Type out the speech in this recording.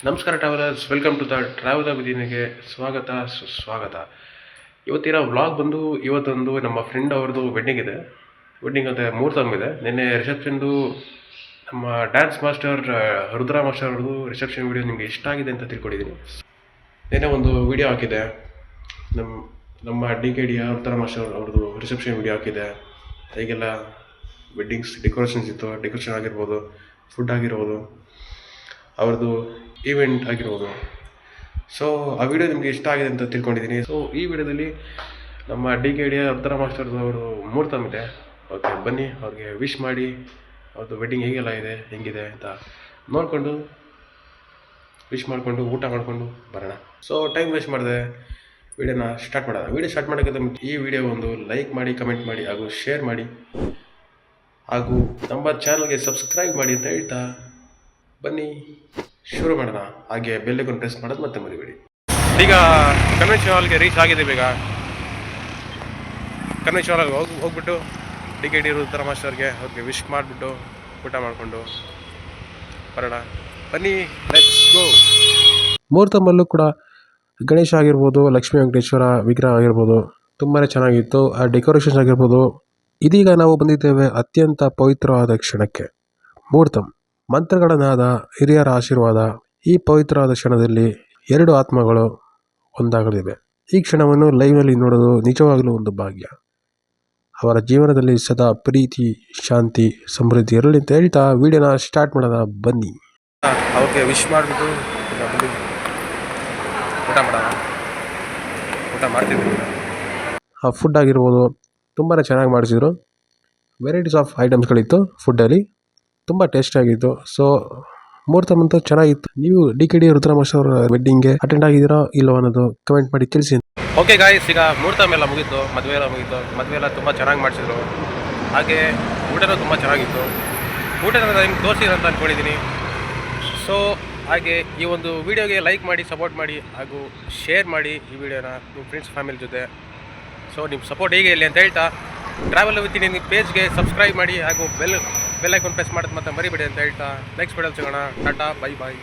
ನಮಸ್ಕಾರ travellers, welcome to the travel ವಿದಿನಿಗೆ ಸ್ವಾಗತ ಸುಸ್ವಾಗತ. ಇವತ್ತಿನ ವ್ಲಾಗ್ ಬಂದು ಇವತ್ತೊಂದು ನಮ್ಮ ಫ್ರೆಂಡ್ ಅವ್ರದ್ದು ವೆಡ್ಡಿಂಗ್ ಇದೆ. ವೆಡ್ಡಿಂಗ್ ಅಂತ ಮುಹೂರ್ತ ಇದೆ. ನಿನ್ನೆ ರಿಸೆಪ್ಷನ್ದು ನಮ್ಮ ಡ್ಯಾನ್ಸ್ ಮಾಸ್ಟರ್ ರುದ್ರಾ ಮಾಸ್ಟರ್ ಅವ್ರದ್ದು ರಿಸೆಪ್ಷನ್ ವಿಡಿಯೋ ನಿಮಗೆ ಇಷ್ಟ ಆಗಿದೆ ಅಂತ ತಿಳ್ಕೊಂಡಿದ್ದೀನಿ. ನಿನ್ನೆ ಒಂದು ವಿಡಿಯೋ ಹಾಕಿದೆ, ನಮ್ಮ DKD ರುದ್ರಾ ಮಾಸ್ಟರ್ ಅವ್ರದ್ದು ರಿಸೆಪ್ಷನ್ ವಿಡಿಯೋ ಹಾಕಿದೆ. ಹೇಗೆಲ್ಲ ವೆಡ್ಡಿಂಗ್ಸ್ ಡೆಕೋರೇಷನ್ಸ್ ಇತ್ತು, ಡೆಕೋರೇಷನ್ ಆಗಿರ್ಬೋದು, ಫುಡ್ ಆಗಿರ್ಬೋದು, ಅವ್ರದ್ದು ಈವೆಂಟ್ ಆಗಿರ್ಬೋದು. ಸೊ ಆ ವಿಡಿಯೋ ನಿಮಗೆ ಇಷ್ಟ ಆಗಿದೆ ಅಂತ ತಿಳ್ಕೊಂಡಿದ್ದೀನಿ. ಸೊ ಈ ವಿಡಿಯೋದಲ್ಲಿ ನಮ್ಮ DKD ರುದ್ರಾ ಮಾಸ್ಟರ್ದು ಅವರು ಮುಹೂರ್ತ ಇದೆ. ಓಕೆ, ಬನ್ನಿ ಅವ್ರಿಗೆ ವಿಶ್ ಮಾಡಿ ಅವ್ರದ್ದು ವೆಡ್ಡಿಂಗ್ ಹೇಗೆಲ್ಲ ಇದೆ, ಹೆಂಗಿದೆ ಅಂತ ನೋಡಿಕೊಂಡು ವಿಶ್ ಮಾಡಿಕೊಂಡು ಊಟ ಮಾಡಿಕೊಂಡು ಬರೋಣ. ಸೊ ಟೈಮ್ ವೇಸ್ಟ್ ಮಾಡಿದೆ, ವಿಡಿಯೋನ ಸ್ಟಾರ್ಟ್ ಮಾಡೋಣ. ವಿಡಿಯೋ ಸ್ಟಾರ್ಟ್ ಮಾಡೋಕ್ಕಿಂತ ಮುಂಚೆ ಈ ವಿಡಿಯೋ ಒಂದು ಲೈಕ್ ಮಾಡಿ, ಕಮೆಂಟ್ ಮಾಡಿ ಹಾಗೂ ಶೇರ್ ಮಾಡಿ ಹಾಗೂ ನಮ್ಮ ಚಾನಲ್ಗೆ ಸಬ್ಸ್ಕ್ರೈಬ್ ಮಾಡಿ ಅಂತ ಹೇಳ್ತಾ ಬನ್ನಿ ಶುರು ಮಾಡೋಣ. ಹಾಗೆ ಬೆಲ್ ಐಕಾನ್ ಪ್ರೆಸ್ ಮಾಡೋದು ಮತ್ತೆ ಮರಿಬೇಡಿ. ಈಗ ಕನ್ವೆನ್ಷನ್ ಹಾಲ್ಗೆ ರೀಚ್ ಆಗಿದ್ದೀವಿ. ಈಗ ಕನ್ವೆನ್ಷನ್ ಹಾಲ್ಗೆ ಹೋಗ್ಬಿಟ್ಟು DKD ರುದ್ರಾ ಮಾಸ್ಟರ್ಗೆ ಅವ್ರಿಗೆ ವಿಶ್ ಮಾಡಿಬಿಟ್ಟು ಊಟ ಮಾಡಿಕೊಂಡು ಬರೋಣ. ಬನ್ನಿ, ಲೆಟ್ಸ್ ಗೋ. ಮುಹೂರ್ತಮಲ್ಲೂ ಕೂಡ ಗಣೇಶ ಆಗಿರ್ಬೋದು, ಲಕ್ಷ್ಮೀ ವೆಂಕಟೇಶ್ವರ ವಿಗ್ರಹ ಆಗಿರ್ಬೋದು, ತುಂಬಾ ಚೆನ್ನಾಗಿತ್ತು. ಆ ಡೆಕೋರೇಷನ್ಸ್ ಆಗಿರ್ಬೋದು. ಇದೀಗ ನಾವು ಬಂದಿದ್ದೇವೆ ಅತ್ಯಂತ ಪವಿತ್ರವಾದ ಕ್ಷಣಕ್ಕೆ, ಮುಹೂರ್ತಂ. ಮಂತ್ರಗಳ ನಾದ, ಹಿರಿಯರ ಆಶೀರ್ವಾದ. ಈ ಪವಿತ್ರವಾದ ಕ್ಷಣದಲ್ಲಿ ಎರಡು ಆತ್ಮಗಳು ಒಂದಾಗಲಿವೆ. ಈ ಕ್ಷಣವನ್ನು ಲೈವ್ನಲ್ಲಿ ನೋಡೋದು ನಿಜವಾಗಲೂ ಒಂದು ಭಾಗ್ಯ. ಅವರ ಜೀವನದಲ್ಲಿ ಸದಾ ಪ್ರೀತಿ, ಶಾಂತಿ, ಸಮೃದ್ಧಿ ಇರಲಿ ಅಂತ ಹೇಳ್ತಾ ವಿಡಿಯೋನ ಸ್ಟಾರ್ಟ್ ಮಾಡೋಣ. ಬನ್ನಿ. ಅವ್ರಿಗೆ ವಿಶ್ ಮಾಡಿಬಿಟ್ಟು ಬನ್ನಿ ಊಟ ಮಾಡೋಣ. ಊಟ ಮಾಡ್ತಿದ್ವಿ. ಆ ಫುಡ್ ಆಗಿರ್ಬೋದು ತುಂಬಾ ಚೆನ್ನಾಗಿ ಮಾಡಿಸಿದ್ರು. ವೆರೈಟೀಸ್ ಆಫ್ ಐಟಮ್ಸ್ಗಳಿತ್ತು ಫುಡ್ಡಲ್ಲಿ, ತುಂಬ ಟೇಸ್ಟಿಯಾಗಿತ್ತು. ಸೊ ಮುಹೂರ್ತಮಂತೂ ಚೆನ್ನಾಗಿತ್ತು. ನೀವು DKD ರುದ್ರಾ ಮಾಸ್ಟರ್ ಅವರ ವೆಡ್ಡಿಂಗ್ಗೆ ಅಟೆಂಡ್ ಆಗಿದ್ದೀರಾ ಇಲ್ಲೋ ಅನ್ನೋದು ಕಮೆಂಟ್ ಮಾಡಿ ತಿಳಿಸಿ. ಓಕೆ ಗಾಯ್ಸ್, ಈಗ ಮುಹೂರ್ತ ಎಲ್ಲ ಮುಗೀತು, ಮದುವೆ ಎಲ್ಲ ತುಂಬ ಚೆನ್ನಾಗಿ ಮಾಡಿಸಿದ್ರು. ಹಾಗೆ ಊಟನೂ ತುಂಬ ಚೆನ್ನಾಗಿತ್ತು. ಊಟನ ನಿಮ್ಗೆ ತೋರಿಸಿದ್ರು ಅಂತ ಅಂದ್ಕೊಂಡಿದ್ದೀನಿ. ಸೊ ಹಾಗೆ ಈ ಒಂದು ವಿಡಿಯೋಗೆ ಲೈಕ್ ಮಾಡಿ, ಸಪೋರ್ಟ್ ಮಾಡಿ ಹಾಗೂ ಶೇರ್ ಮಾಡಿ ಈ ವಿಡಿಯೋನ ನಿಮ್ಮ ಫ್ರೆಂಡ್ಸ್ ಫ್ಯಾಮಿಲಿ ಜೊತೆ. ಸೊ ನಿಮ್ಮ ಸಪೋರ್ಟ್ ಹೇಗೆ ಇರಲಿ ಅಂತ ಹೇಳ್ತಾ ಟ್ರಾವೆಲ್ ವಿತ್ ನಿಮ್ಮ ಪೇಜ್ಗೆ ಸಬ್ಸ್ಕ್ರೈಬ್ ಮಾಡಿ ಹಾಗೂ ಬೆಲ್ ಐಕಾನ್ ಪ್ರೆಸ್ ಮಾಡೋದು ಮತ್ತೆ ಮರಿಬೇಡಿ ಅಂತ ಹೇಳ್ತಾ ನೆಕ್ಸ್ಟ್ ವಿಡಿಯೋಲಿ ಸಿಗೋಣ. ಟಾಟಾ, ಬೈ ಬಾಯ್.